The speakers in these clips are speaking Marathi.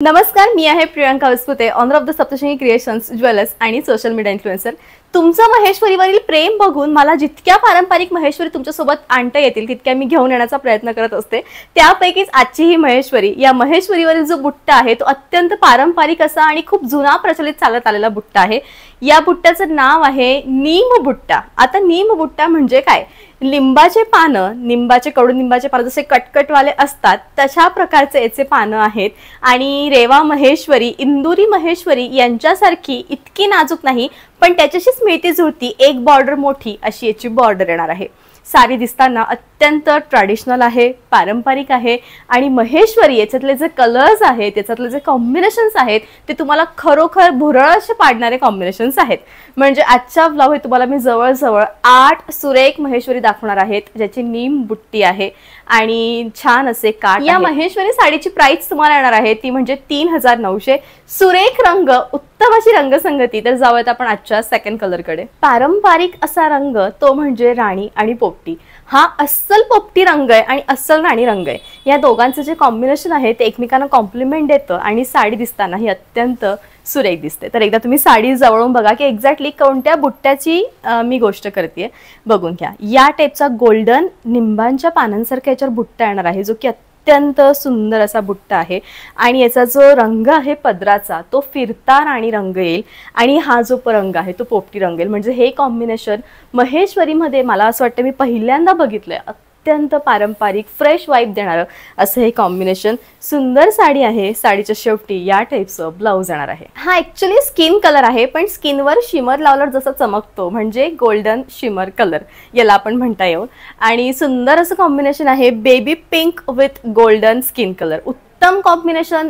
नमस्कार, मी आहे Priyanka Vispute, owner of the Saptashrungi creations, jewellers आणि सोशल मीडिया इन्फ्लुएन्सर। तुमचं महेश्वरीवरील प्रेम बघून मला जितक्या पारंपरिक महेश्वरी तुमच्यासोबत आणता येतील तितक्या मी घेऊन येण्याचा प्रयत्न करत असते। त्यापैकीच आजची ही महेश्वरी, या महेश्वरीवरील जो बुट्टा आहे तो अत्यंत पारंपरिक असा आणि खूप जुना प्रचलित चालत आलेला बुट्टा आहे। या बुट्ट्याचं नाव आहे नीम बुट्टा। आता नीम बुट्टा म्हणजे काय? लिंबाचे पानं, निंबाचे कडुनिंबाचे पानं जसे कटकटवाले असतात तशा प्रकारचे याचे पानं आहेत आणि रेवा महेश्वरी, इंदुरी महेश्वरी यांच्यासारखी इतकी नाजूक नाही, पण त्याच्याशीच मिळती जुळती एक बॉर्डर मोठी अशी याची बॉर्डर येणार आहे। साडी दिसताना अत्यंत ट्रेडिशनल आहे, पारंपरिक आहे आणि महेश्वरी याच्यातले जे कलर्स आहेत, त्याच्यातले जे कॉम्बिनेशन्स आहेत ते तुम्हाला खरोखर भुरळ असे पाडणारे कॉम्बिनेशन्स आहेत। म्हणजे आजच्या व्लॉग तुम्हाला मी जवळजवळ 8 सुरेख महेश्वरी दाखवणार आहेत, ज्याची नीम बुट्टी आहे आणि छान असे काठ। या महेश्वरी साडीची प्राइस तुम्हाला येणार आहे ती म्हणजे 3900। सुरेख रंग, उत्तम अशी रंगसंगती। तर जाऊयात आपण आजच्या सेकंड कलर कडे। पारंपरिक असा रंग तो म्हणजे राणी आणि पोपटी। हा अस्सल पोपटी रंग आहे आणि अस्सल राणी रंग आहे। या दोघांचं जे कॉम्बिनेशन आहे ते एकमेकांना कॉम्प्लिमेंट देतं आणि साडी दिसताना ही अत्यंत सुरेख दिसते। तर एकदा तुम्ही साडी जवळून बघा की एक्झॅक्टली कोणत्या बुट्ट्याची मी गोष्ट करते, बघून घ्या। या टाइपचा गोल्डन निंबांच्या पानांसारखा याच्यावर बुट्टा येणार आहे, जो की अत्यंत सुंदर असा बुट्टा आहे आणि याचा जो रंग आहे पदराचा तो फिरता राणी रंग येईल आणि हा जो रंग आहे तो पोपटी रंग येईल। म्हणजे हे कॉम्बिनेशन महेश्वरीमध्ये मला असं वाटतं मी पहिल्यांदा बघितलंय। अत्यंत पारंपरिक फ्रेश वाइब देणारं असं हे कॉम्बिनेशन। सुंदर साडी आहे। साडीच्या शेवटी या टाइपचं ब्लाउज येणार आहे। हा ऍक्च्युअली स्किन कलर आहे, पण स्किनवर शिमर लावल्यावर जसं चमकतो म्हणजे गोल्डन शिमर कलर याला आपण म्हणता येऊ। आणि सुंदर असं कॉम्बिनेशन आहे, baby pink with golden skin colour. उत्तम कॉम्बिनेशन,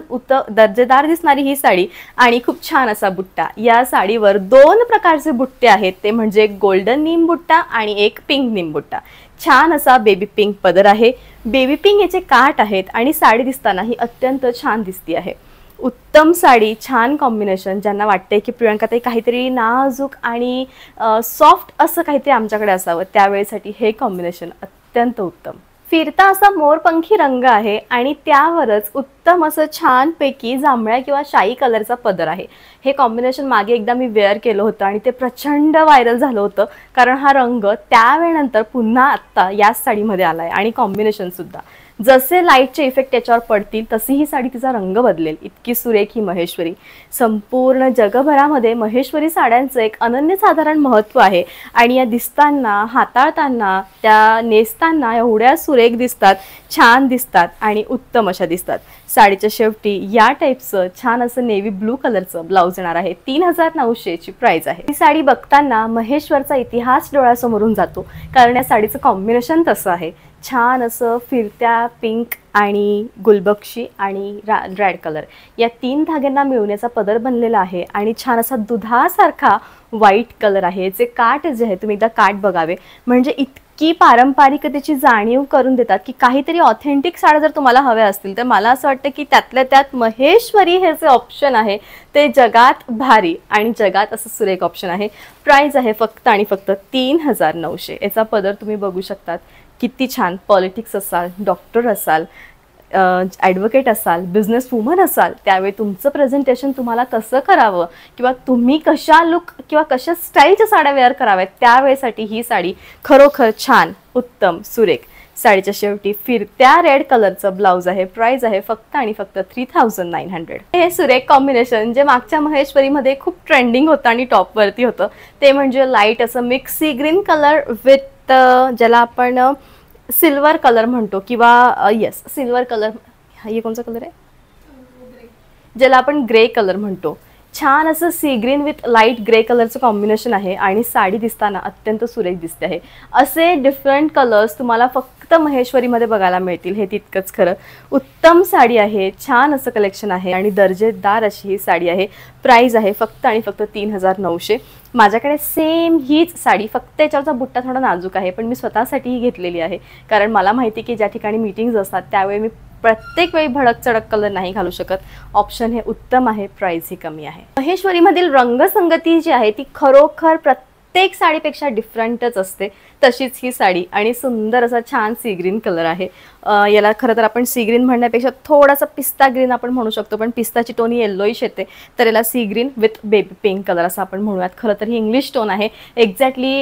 दर्जेदार दिसणारी ही साडी आणि खूप छान असा बुट्टा। या साडीवर 2 प्रकारचे बुट्टे आहेत, ते म्हणजे गोल्डन नीम बुट्टा आणि एक पिंक नीम बुट्टा। छान असा बेबी पिंक पदर आहे, बेबी पिंक याचे काठ आहेत आणि साडी दिसताना ही अत्यंत छान दिसती आहे। उत्तम साडी, छान कॉम्बिनेशन। ज्यांना वाटते की प्रियांका ताई काहीतरी नाजूक आणि सॉफ्ट असं काहीतरी आमच्याकडे असावं, त्यावेळेसाठी हे कॉम्बिनेशन अत्यंत उत्तम। फिरता असा मोरपंखी रंग आहे आणि त्यावरच उत्तम असं छान पैकी जांभळ्या किंवा शाई कलरचा पदर आहे। हे कॉम्बिनेशन मागे एकदा मी वेअर केलं होतं आणि ते प्रचंड व्हायरल झालं होतं, कारण हा रंग त्यावेळेनंतर पुन्हा आत्ता याच साडीमध्ये आलाय आणि कॉम्बिनेशन सुद्धा जसे लाईटचे इफेक्ट त्याच्यावर पडतील तशी ही साडी तिचा रंग बदलेल, इतकी सुरेख ही महेश्वरी। संपूर्ण जगभरामध्ये महेश्वरी साड्यांचं एक अनन्यसाधारण महत्त्व आहे आणि या दिसताना, हाताळताना, त्या नेसताना एवढ्या सुरेख दिसतात, छान दिसतात आणि उत्तम अशा दिसतात। साडीच्या शेवटी या टाइपचं छान असं नेव्ही ब्लू कलरचं ब्लाउज येणार आहे। 3900 ची प्राइस आहे। ही साडी बघताना महेश्वरचा इतिहास डोळ्यासमोरून जातो, कारण या साडीचं कॉम्बिनेशन तसं आहे। छान असं फिरत्या पिंक आणि गुलबक्षी आणि रेड कलर या 3 धाग्यांना मिळून याचा पदर बनलेला आहे आणि छान असा दुधासारखा व्हाईट कलर आहे। जे काठ जे आहे तुम्ही एकदा काठ बघावे, म्हणजे इतकी पारंपरिकतेची जाणीव करून देतात की काहीतरी ऑथेंटिक साड्या जर तुम्हाला हव्या असतील तर मला असं वाटतं की त्यातल्या त्यात महेश्वरी हे जे ऑप्शन आहे ते जगात भारी आणि जगात असं सुरेख ऑप्शन आहे। प्राइस आहे फक्त आणि फक्त 3900। याचा पदर तुम्ही बघू शकतात, किती छान। पॉलिटिक्स असाल, डॉक्टर असाल, ॲडव्होकेट असाल, बिझनेस वुमन असाल, त्यावेळी तुमचं प्रेझेंटेशन तुम्हाला कसं करावं किंवा तुम्ही कशा लुक किंवा कशा स्टाईलच्या साड्या वेअर कराव्यात त्यावेळेसाठी ही साडी खरोखर छान, उत्तम, सुरेख। साडीच्या शेवटी फिरत्या रेड कलरचं ब्लाउज आहे। प्राइस आहे फक्त आणि फक्त 3900। हे सुरेख कॉम्बिनेशन जे मागच्या महेश्वरीमध्ये खूप ट्रेंडिंग होतं आणि टॉपवरती होतं ते म्हणजे लाईट असं mix sea green colour with ज्याला आपण सिल्वर कलर म्हणतो किंवा येस सिल्वर कलर, हे कोणता कलर आहे ज्याला आपण ग्रे कलर म्हणतो। छान असं sea green with light grey कलरचं कॉम्बिनेशन आहे आणि साडी दिसताना अत्यंत सुरेख दिसते आहे। असे डिफरंट कलर्स तुम्हाला फक्त महेश्वरीमध्ये बघायला मिळतील, हे तितकंच खरं। उत्तम साडी आहे, छान असं कलेक्शन आहे आणि दर्जेदार अशी ही साडी आहे। प्राइस आहे फक्त आणि फक्त 3900। माझ्याकडे सेम हीच साडी, फक्त याच्यावरचा बुट्टा थोडा नाजूक आहे, पण मी स्वतःसाठीही घेतलेली आहे, कारण मला माहिती की ज्या ठिकाणी मीटिंग्स असतात त्यावेळी मी प्रत्येक वेळी भडक चढक कलर नाही घालू शकत। ऑप्शन हे उत्तम आहे, प्राइस ही कमी आहे। महेश्वरीमधील रंगसंगती जी आहे ती खरोखर प्रत्येक साडीपेक्षा डिफरंटच असते, तशीच ही साडी आणि सुंदर असा छान सी ग्रीन कलर आहे। याला खरं तर आपण सी ग्रीन म्हणण्यापेक्षा थोडासा पिस्ता ग्रीन आपण म्हणू शकतो, पण पिस्ताची टोन ही येल्लोइश येते, तर याला sea green with baby pink colour असं आपण म्हणूयात. खरं तर ही इंग्लिश टोन आहे. एक्झॅक्टली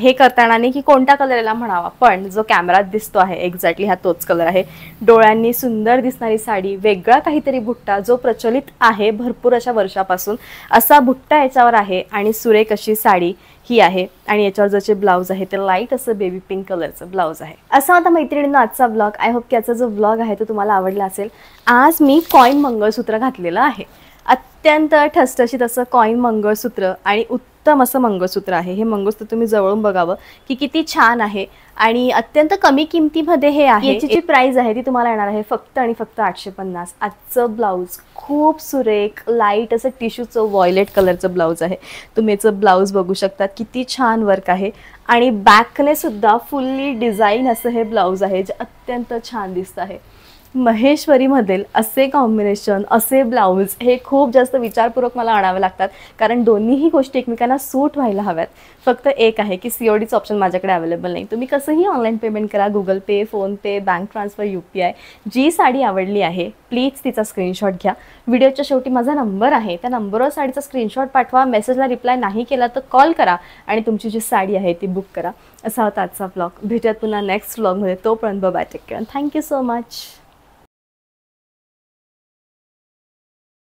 हे करताना नाही की कोणता कलर याला म्हणावा, पण जो कॅमेरात दिसतो आहे एक्झॅक्टली हा तोच कलर आहे. डोळ्यांनी सुंदर दिसणारी साडी, वेगळा काहीतरी बुट्टा जो प्रचलित आहे भरपूर अशा वर्षापासून, असा बुट्टा याच्यावर आहे आणि सुरेख अशी साडी ही आहे. आणि याच्यावर जसे ब्लाऊज आहे ते लाईट असं बेबी पिंक कलरचं ब्लाऊज आहे. असा होता मैत्रिणींनो आजचा ब्लॉग. आय होप की याचा जो ब्लॉग आहे तो तुम्हाला आवडला असेल. आज मी कॉईन मंगळसूत्र घातलेलं आहे, अत्यंत ठसठशीत असं कॉईन मंगळसूत्र आणि उत्तम असं मंगळसूत्र आहे. हे मंगळसूत्र तुम्ही जवळून बघावं की किती छान आहे आणि अत्यंत कमी किमतीमध्ये हे आहे. याची जी प्राइस आहे ती तुम्हाला येणार आहे फक्त आणि फक्त 850. आजचं ब्लाऊज खूप सुरेख लाईट असं टिश्यूचं व्हायलेट कलरचं ब्लाऊज आहे. तुम्ही याचं ब्लाऊज बघू शकता किती छान वर्क आहे आणि बॅकने सुद्धा फुल्ली डिझाईन असं हे ब्लाऊज आहे जे अत्यंत छान दिसतं आहे. महेश्वरीमधील असे कॉम्बिनेशन असे ब्लाऊज हे खूप जास्त विचारपूर्वक मला आणावे लागतात, कारण दोन्हीही गोष्टी एकमेकांना सूट व्हायला हव्यात. फक्त एक आहे की CODचं ऑप्शन माझ्याकडे अवेलेबल नाही. तुम्ही कसंही ऑनलाईन पेमेंट करा, गुगल पे, फोनपे, बँक ट्रान्सफर, UPI. जी साडी आवडली आहे प्लीज तिचा स्क्रीनशॉट घ्या. व्हिडिओच्या शेवटी माझा नंबर आहे, त्या नंबरवर साडीचा स्क्रीनशॉट पाठवा. मेसेजला रिप्लाय नाही केला तर कॉल करा आणि तुमची जी साडी आहे ती बुक करा. असा होता आजचा ब्लॉग. भेटूयात पुन्हा नेक्स्ट ब्लॉगमध्ये. तोपर्यंत bye, take care, thank you so much.